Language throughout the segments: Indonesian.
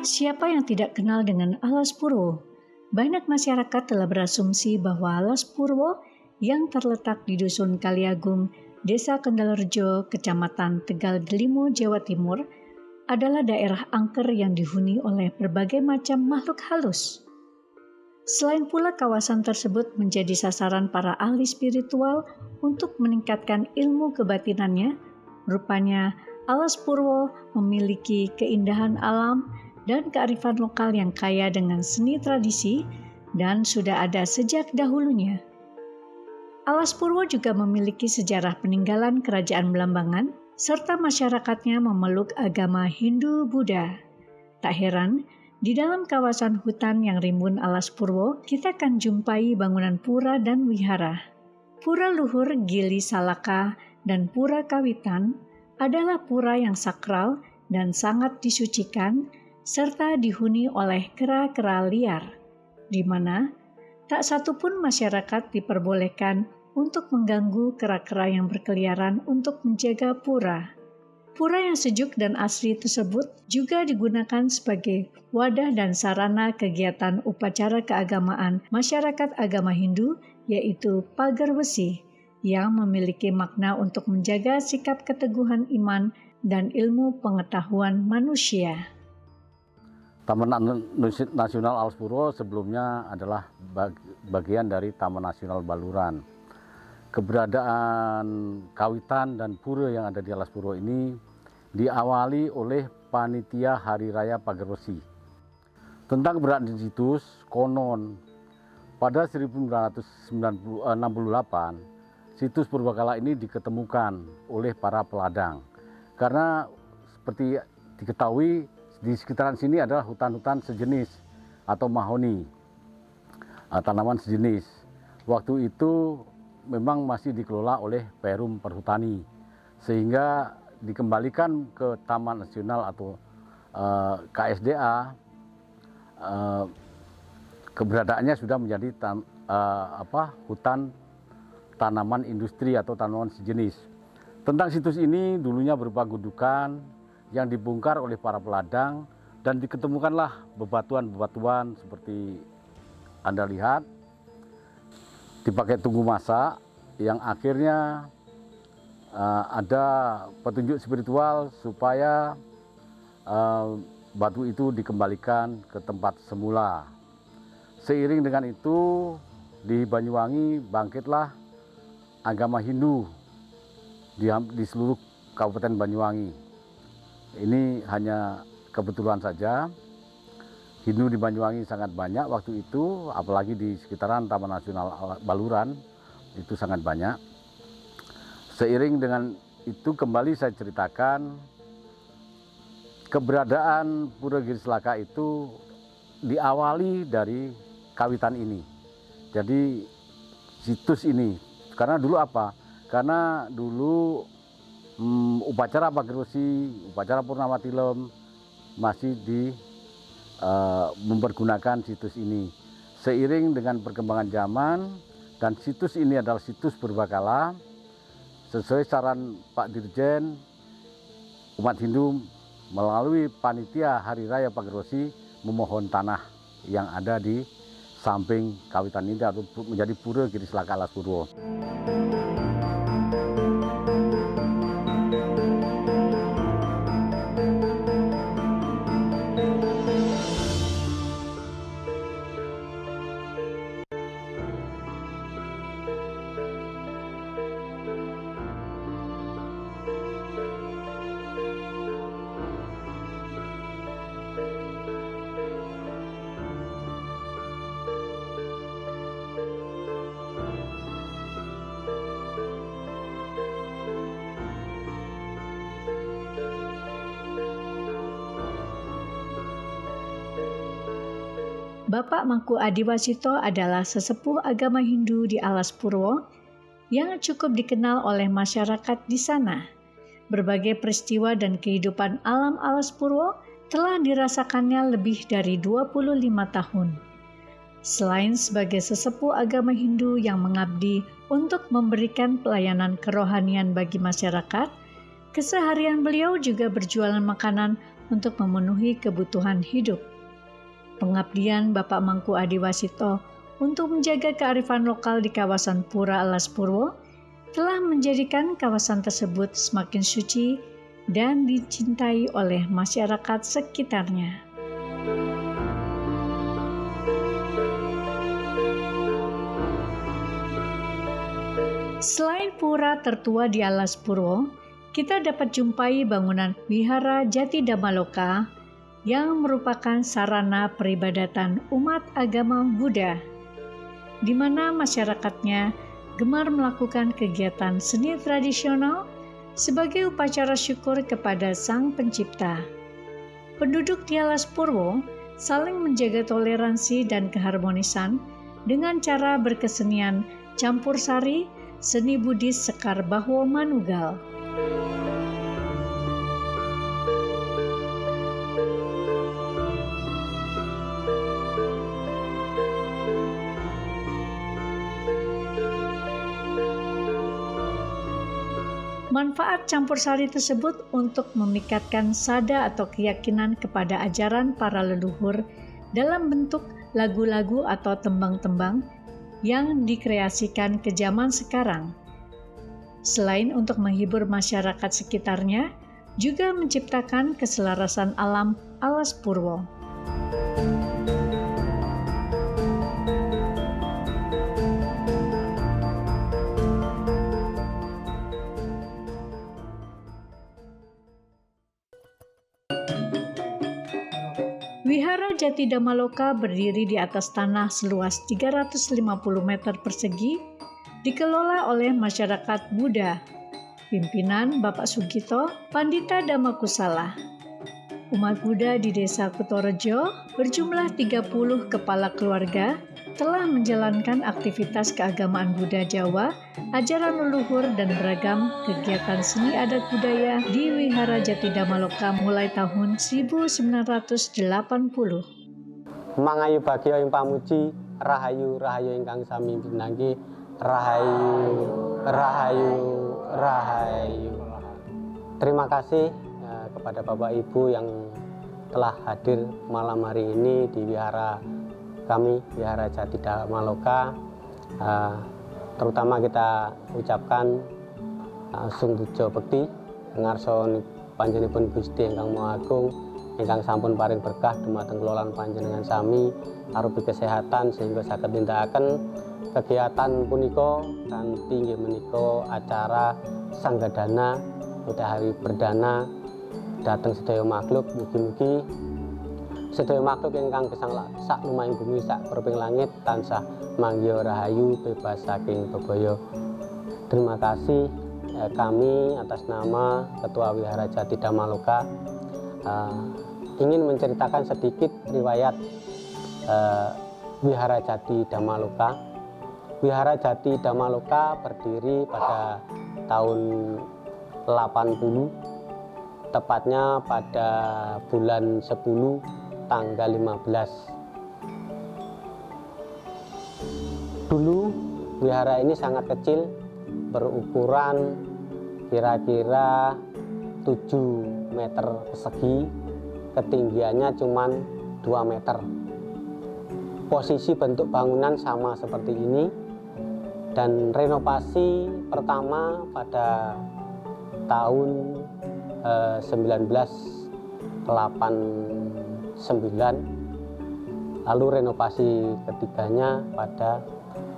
Siapa yang tidak kenal dengan Alas Purwo? Banyak masyarakat telah berasumsi bahwa Alas Purwo yang terletak di Dusun Kaliagung, Desa Kendalrejo, Kecamatan Tegal Delimo, Jawa Timur, adalah daerah angker yang dihuni oleh berbagai macam makhluk halus. Selain pula kawasan tersebut menjadi sasaran para ahli spiritual untuk meningkatkan ilmu kebatinannya, rupanya Alas Purwo memiliki keindahan alam dan kearifan lokal yang kaya dengan seni tradisi dan sudah ada sejak dahulunya. Alas Purwo juga memiliki sejarah peninggalan kerajaan Belambangan serta masyarakatnya memeluk agama Hindu-Buddha. Tak heran, di dalam kawasan hutan yang rimbun Alas Purwo, kita akan jumpai bangunan pura dan wihara. Pura Luhur Gili Salaka dan Pura Kawitan adalah pura yang sakral dan sangat disucikan, serta dihuni oleh kera-kera liar, di mana tak satu pun masyarakat diperbolehkan untuk mengganggu kera-kera yang berkeliaran untuk menjaga pura. Pura yang sejuk dan asri tersebut juga digunakan sebagai wadah dan sarana kegiatan upacara keagamaan masyarakat agama Hindu, yaitu pagar besi, yang memiliki makna untuk menjaga sikap keteguhan iman dan ilmu pengetahuan manusia. Taman Nasional Alas Purwo sebelumnya adalah bagian dari Taman Nasional Baluran. Keberadaan kawitan dan pura yang ada di Alas Purwo ini diawali oleh panitia Hari Raya Pagar Besi. Tentang keberadaan situs, konon pada 1968 situs purbakala ini diketemukan oleh para peladang. Karena seperti diketahui di sekitaran sini adalah hutan-hutan sejenis atau mahoni, tanaman sejenis. Waktu itu memang masih dikelola oleh Perum Perhutani, sehingga dikembalikan ke Taman Nasional atau KSDA. Keberadaannya sudah menjadi hutan tanaman industri atau tanaman sejenis. Tentang situs ini dulunya berupa gundukan yang dibongkar oleh para peladang dan diketemukanlah bebatuan-bebatuan seperti Anda lihat, dipakai tunggu masak, yang akhirnya ada petunjuk spiritual supaya batu itu dikembalikan ke tempat semula. Seiring dengan itu di Banyuwangi bangkitlah agama Hindu di seluruh Kabupaten Banyuwangi. Ini hanya kebetulan saja, Hindu di Banyuwangi sangat banyak waktu itu, apalagi di sekitaran Taman Nasional Baluran, itu sangat banyak. Seiring dengan itu kembali saya ceritakan, keberadaan Pura Giri Salaka itu diawali dari kawitan ini. Jadi situs ini, karena dulu apa? Karena dulu upacara pagar besi, upacara purnama tilem masih mempergunakan situs ini. Seiring dengan perkembangan zaman dan situs ini adalah situs purbakala, sesuai saran Pak Dirjen, umat Hindu melalui panitia Hari Raya Pagar Besi memohon tanah yang ada di samping kawitan ini atau menjadi Pura Giri Salaka Alas Purwo. Bapak Mangku Adiwasito adalah sesepuh agama Hindu di Alas Purwo yang cukup dikenal oleh masyarakat di sana. Berbagai peristiwa dan kehidupan alam Alas Purwo telah dirasakannya lebih dari 25 tahun. Selain sebagai sesepuh agama Hindu yang mengabdi untuk memberikan pelayanan kerohanian bagi masyarakat, keseharian beliau juga berjualan makanan untuk memenuhi kebutuhan hidup. Pengabdian Bapak Mangku Adiwasito untuk menjaga kearifan lokal di kawasan Pura Alas Purwo telah menjadikan kawasan tersebut semakin suci dan dicintai oleh masyarakat sekitarnya. Selain pura tertua di Alas Purwo, kita dapat jumpai bangunan Wihara Jati Damaloka yang merupakan sarana peribadatan umat agama Buddha, di mana masyarakatnya gemar melakukan kegiatan seni tradisional sebagai upacara syukur kepada Sang Pencipta. Penduduk di Alas Purwo saling menjaga toleransi dan keharmonisan dengan cara berkesenian campur sari seni Buddhis Sekar Bahwo Manugal. Manfaat campur sari tersebut untuk memikatkan sada atau keyakinan kepada ajaran para leluhur dalam bentuk lagu-lagu atau tembang-tembang yang dikreasikan ke zaman sekarang. Selain untuk menghibur masyarakat sekitarnya, juga menciptakan keselarasan alam Alas Purwo. Wihara Jati Damaloka berdiri di atas tanah seluas 350 meter persegi, dikelola oleh masyarakat Buddha, pimpinan Bapak Sugito Pandita Dhammakusala. Umat Buddha di Desa Kutorejo berjumlah 30 kepala keluarga telah menjalankan aktivitas keagamaan Buddha Jawa, ajaran leluhur dan beragam kegiatan seni adat budaya di Wihara Jati Damaloka mulai tahun 1980. Mangayu bagyo ing pamuji, rahayu rahayu ingkang sami pinanggi, rahayu rahayu rahayu. Terima kasih kepada Bapak Ibu yang telah hadir malam hari ini di wihara kami, Wihara Jati Damaloka. Terutama kita ucapkan sung puja bekti ngarsa panjenenganipun Gusti ingkang Maha Agung ingkang sampun paring berkah dumateng kelolaan panjenengan sami arupi kesehatan sehingga saged nindakaken kegiatan punika kanthi inggih menika acara sanggadana Hari Perdana dhateng sedaya makhluk. Mugi-mugi sedaya makhluk ingkang gesang sak lumahing bumi sak perping langit tansah manggya rahayu bebas saking bebaya. Terima kasih kami atas nama Ketua Wihara Jati Damaloka ingin menceritakan sedikit riwayat Wihara Jati Damaloka. Wihara Jati Damaloka berdiri pada tahun 80, tepatnya pada bulan 10 tanggal 15. Dulu wihara ini sangat kecil, berukuran kira-kira 7 meter persegi, ketinggiannya cuma 2 meter. Posisi bentuk bangunan sama seperti ini, dan renovasi pertama pada tahun 1989, lalu renovasi ketiganya pada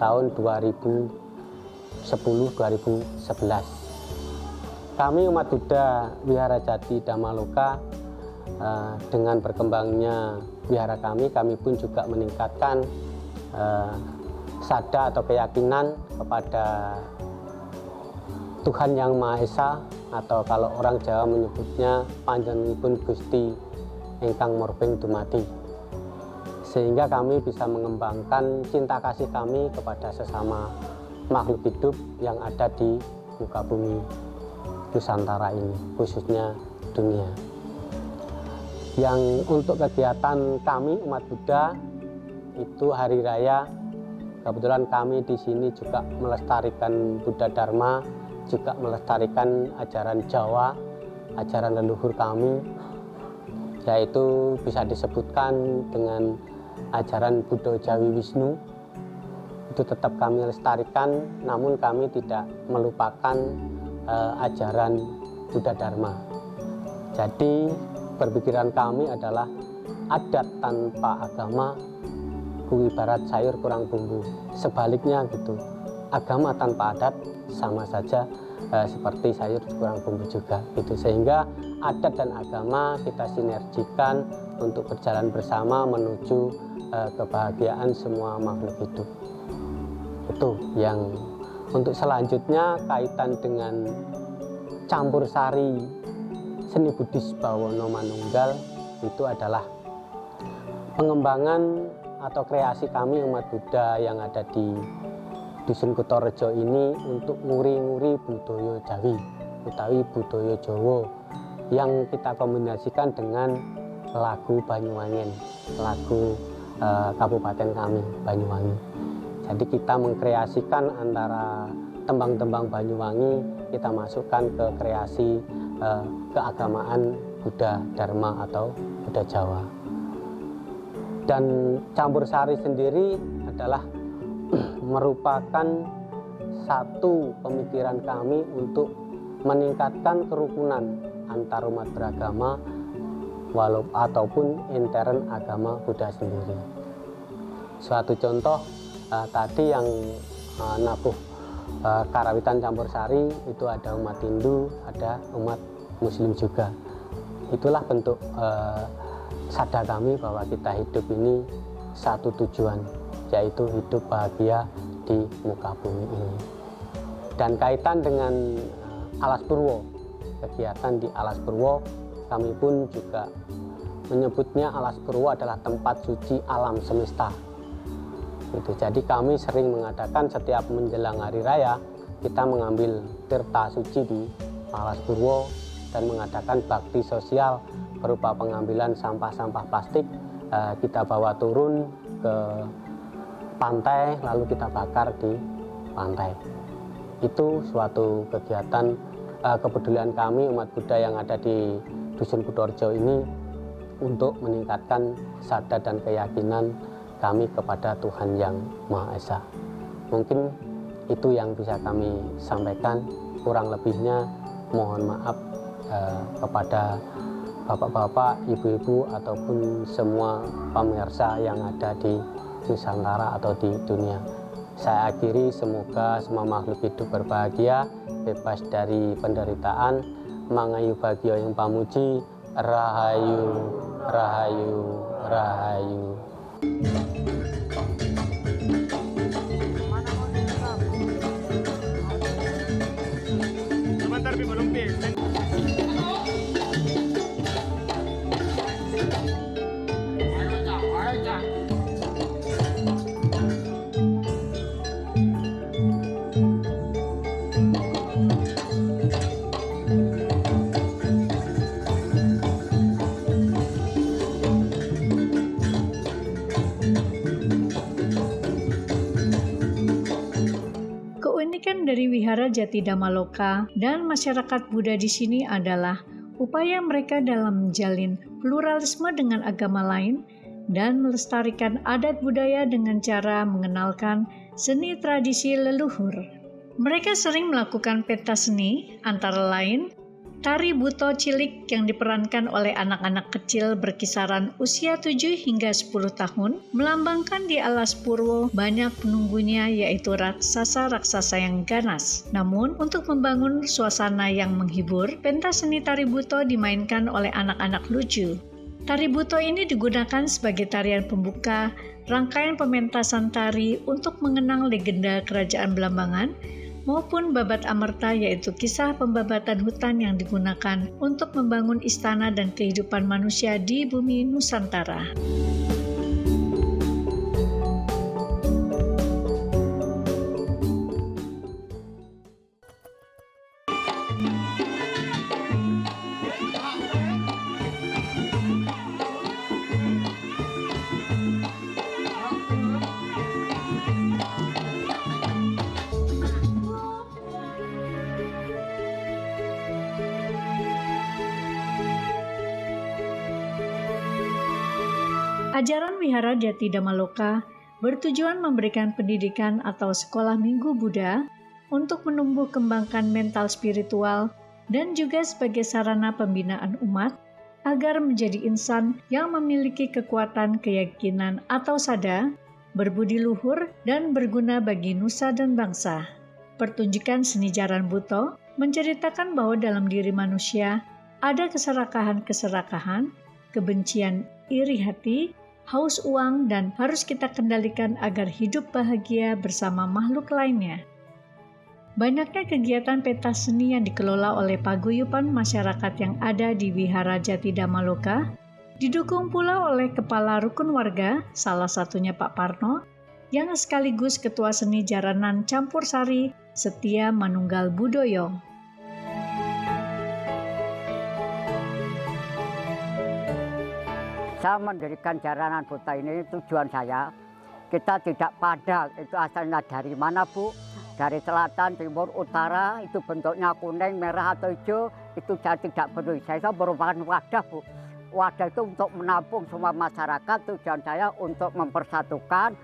tahun 2010-2011. Kami umat Buddha Wihara Jati Damaloka, dengan berkembangnya wihara kami pun juga meningkatkan sada atau keyakinan kepada Tuhan Yang Maha Esa, atau kalau orang Jawa menyebutnya panjenenganipun Gusti ingkang Morbing Dumati, sehingga kami bisa mengembangkan cinta kasih kami kepada sesama makhluk hidup yang ada di muka bumi Nusantara ini, khususnya dunia. Yang untuk kegiatan kami umat Buddha itu hari raya, kebetulan kami di sini juga melestarikan Buddha Dharma, juga melestarikan ajaran Jawa, ajaran leluhur kami. yaitu bisa disebutkan dengan ajaran Buddha Jawi Wisnu. Itu tetap kami lestarikan, namun kami tidak melupakan ajaran Buddha Dharma. Jadi berpikiran kami adalah adat tanpa agama ku ibarat sayur kurang bumbu. Sebaliknya gitu, agama tanpa adat sama saja seperti sayur kurang bumbu juga gitu. Sehingga adat dan agama kita sinergikan untuk berjalan bersama menuju kebahagiaan semua makhluk hidup. Itu yang untuk selanjutnya kaitan dengan campur sari seni Buddhis Bawono Manunggal, itu adalah pengembangan atau kreasi kami umat Buddha yang ada di Dusun Kutorejo ini untuk nguri-nguri budaya Jawi utawi budaya Jawa yang kita kombinasikan dengan lagu Banyuwangen, lagu kabupaten kami Banyuwangi. Jadi kita mengkreasikan antara tembang-tembang Banyuwangi, kita masukkan ke kreasi keagamaan Buddha Dharma atau Buddha Jawa. Dan campur sari sendiri adalah merupakan satu pemikiran kami untuk meningkatkan kerukunan antar umat beragama ataupun intern agama Buddha sendiri. Suatu contoh tadi yang nabuh karawitan campur sari itu ada umat Hindu, ada umat Muslim juga. Itulah bentuk sadar kami bahwa kita hidup ini satu tujuan, yaitu hidup bahagia di muka bumi ini. Dan kaitan dengan Alas Purwo, kegiatan di Alas Purwo, kami pun juga menyebutnya Alas Purwo adalah tempat suci alam semesta. Gitu. Jadi kami sering mengadakan setiap menjelang hari raya, kita mengambil tirta suci di Alas Purwo dan mengadakan bakti sosial berupa pengambilan sampah-sampah plastik, kita bawa turun ke pantai lalu kita bakar di pantai. Itu suatu kegiatan kepedulian kami umat Buddha yang ada di Dusun Kutorejo ini untuk meningkatkan sadar dan keyakinan kami kepada Tuhan Yang Maha Esa. Mungkin itu yang bisa kami sampaikan, kurang lebihnya mohon maaf kepada bapak-bapak, ibu-ibu ataupun semua pemirsa yang ada di Nusantara atau di dunia. Saya akhiri, semoga semua makhluk hidup berbahagia, bebas dari penderitaan, mangayu bagio yang pamuji, rahayu, rahayu, rahayu. Sebentar, belum habis. Keunikan dari Wihara Jati Dhammaloka dan masyarakat Buddha di sini adalah upaya mereka dalam menjalin pluralisme dengan agama lain dan melestarikan adat budaya dengan cara mengenalkan seni tradisi leluhur. Mereka sering melakukan pentas seni, antara lain tari buto cilik yang diperankan oleh anak-anak kecil berkisaran usia 7 hingga 10 tahun, melambangkan di Alas Purwo banyak penunggunya yaitu raksasa-raksasa yang ganas. Namun, untuk membangun suasana yang menghibur, pentas seni tari buto dimainkan oleh anak-anak lucu. Tari buto ini digunakan sebagai tarian pembuka rangkaian pementasan tari untuk mengenang legenda Kerajaan Belambangan maupun babat amerta, yaitu kisah pembabatan hutan yang digunakan untuk membangun istana dan kehidupan manusia di bumi Nusantara. Ajaran Wihara Jati Dhammaloka bertujuan memberikan pendidikan atau sekolah minggu Buddha untuk menumbuh kembangkan mental spiritual dan juga sebagai sarana pembinaan umat agar menjadi insan yang memiliki kekuatan keyakinan atau sada, berbudi luhur, dan berguna bagi nusa dan bangsa. Pertunjukan seni Jaran Buto menceritakan bahwa dalam diri manusia ada keserakahan-keserakahan, kebencian iri hati, haus uang, dan harus kita kendalikan agar hidup bahagia bersama makhluk lainnya. Banyaknya kegiatan pentas seni yang dikelola oleh paguyuban masyarakat yang ada di Wihara Jati Dhammaloka, didukung pula oleh Kepala Rukun Warga, salah satunya Pak Parno, yang sekaligus Ketua Seni Jaranan Campur Sari Setia Manunggal Budoyo. Saya mendirikan Jaranan Buta ini tujuan saya, kita tidak pandang itu asalnya dari mana Bu, dari selatan, timur, utara, itu bentuknya kuning, merah atau hijau, itu saya tidak peduli. Saya merupakan wadah Bu. Wadah itu untuk menampung semua masyarakat, tujuan saya untuk mempersatukan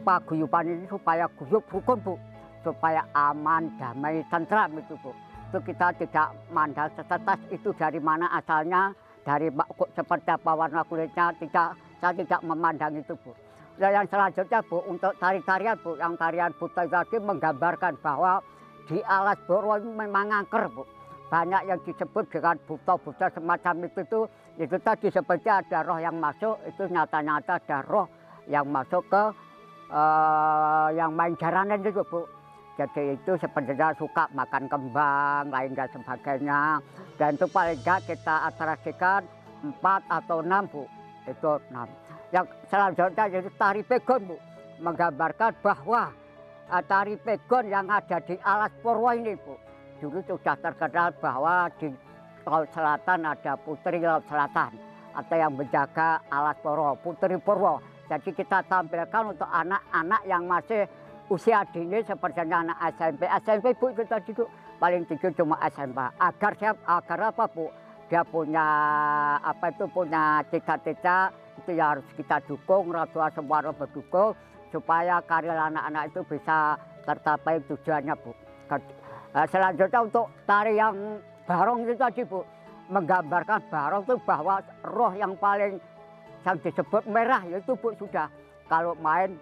paguyuban ini supaya guyup rukun Bu, supaya aman, damai, tentram itu Bu. Itu kita tidak mandang setetes itu dari mana asalnya, dari seperti apa warna kulitnya, saya tidak memandang itu Bu. Nah, yang selanjutnya Bu, untuk tari-tarian Bu, yang tarian Buta tadi menggambarkan bahwa di alas Boro ini memang angker Bu. Banyak yang disebut dengan buta-buta semacam itu tadi seperti ada roh yang masuk, itu nyata-nyata ada roh yang masuk ke yang main jaranan itu Bu. Jadi itu sebenarnya suka makan kembang, lain dan sebagainya. Dan itu paling enggak kita atraksikan 4 atau 6 Bu, itu 6. Yang selanjutnya yaitu tari pegon Bu, menggambarkan bahwa tari pegon yang ada di alas Purwo ini Bu, dulu sudah terkenal bahwa di Laut Selatan ada Putri Laut Selatan atau yang menjaga alas Purwo, Putri Purwo. Jadi kita tampilkan untuk anak-anak yang masih usia dini seperti anak SMP Bu, itu tadi itu paling tinggi cuma SMP. Agar apa Bu? Dia punya punya cita-cita, itu ya harus kita dukung, orang tua semua harus berdukung supaya karir anak-anak itu bisa tercapai tujuannya Bu. Selanjutnya untuk tari yang barong itu tadi Bu, menggambarkan barong itu bahwa roh yang paling yang disebut merah yaitu Bu sudah kalau main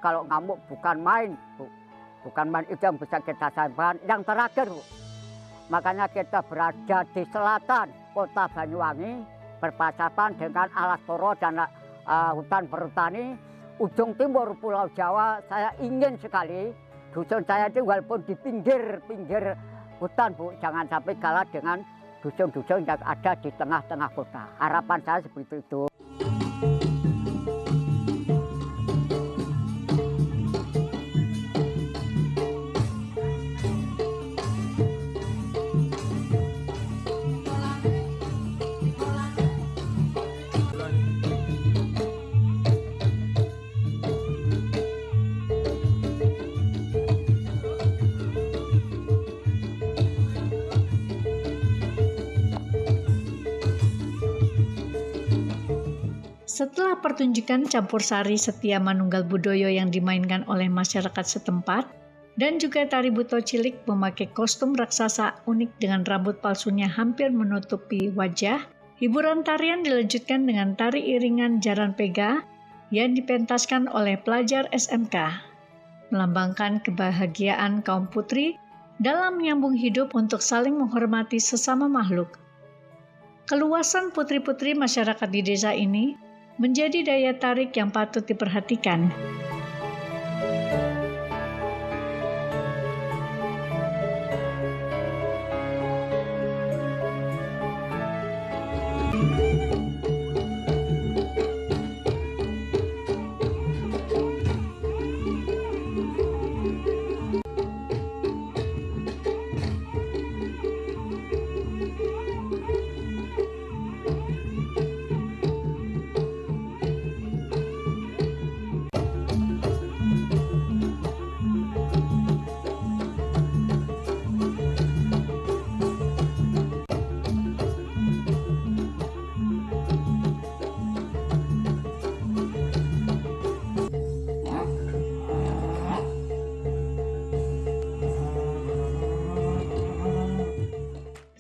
kalau ngamuk bukan main Bu, bukan main itu yang bisa kita sampaikan. Yang terakhir Bu, makanya kita berada di selatan kota Banyuwangi, berpacapan dengan alas Purwo dan hutan bertani. Ujung timur Pulau Jawa, saya ingin sekali dusun saya itu walaupun di pinggir hutan Bu, jangan sampai kalah dengan dusun-dusun yang ada di tengah-tengah kota. Harapan saya seperti itu. Setelah pertunjukan campur sari Setia Manunggal Budoyo yang dimainkan oleh masyarakat setempat, dan juga tari buto cilik memakai kostum raksasa unik dengan rambut palsunya hampir menutupi wajah, hiburan tarian dilanjutkan dengan tari iringan Jaran Pega yang dipentaskan oleh pelajar SMK, melambangkan kebahagiaan kaum putri dalam menyambung hidup untuk saling menghormati sesama makhluk. Keluasan putri-putri masyarakat di desa ini menjadi daya tarik yang patut diperhatikan.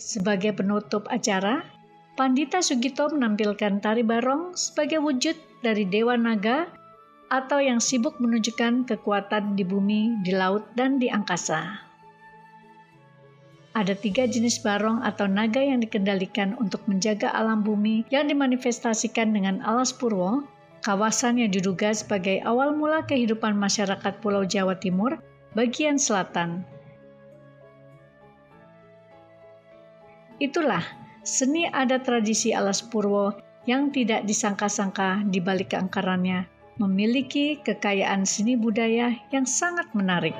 Sebagai penutup acara, Pandita Sugito menampilkan tari barong sebagai wujud dari Dewa Naga atau yang sibuk menunjukkan kekuatan di bumi, di laut, dan di angkasa. Ada 3 jenis barong atau naga yang dikendalikan untuk menjaga alam bumi yang dimanifestasikan dengan alas purwo, kawasan yang diduga sebagai awal mula kehidupan masyarakat Pulau Jawa Timur, bagian selatan. Itulah seni adat tradisi alas purwo yang tidak disangka-sangka di balik keangkarannya memiliki kekayaan seni budaya yang sangat menarik.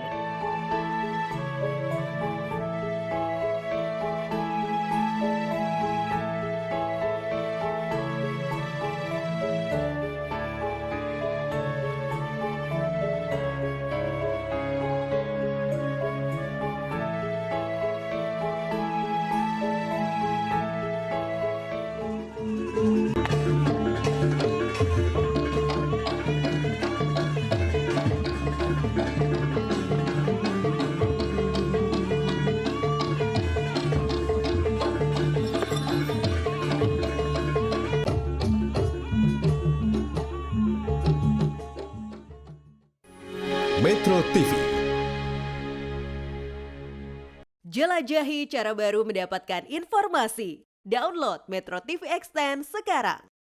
Metro TV. Jelajahi cara baru mendapatkan informasi. Download Metro TV Extend sekarang.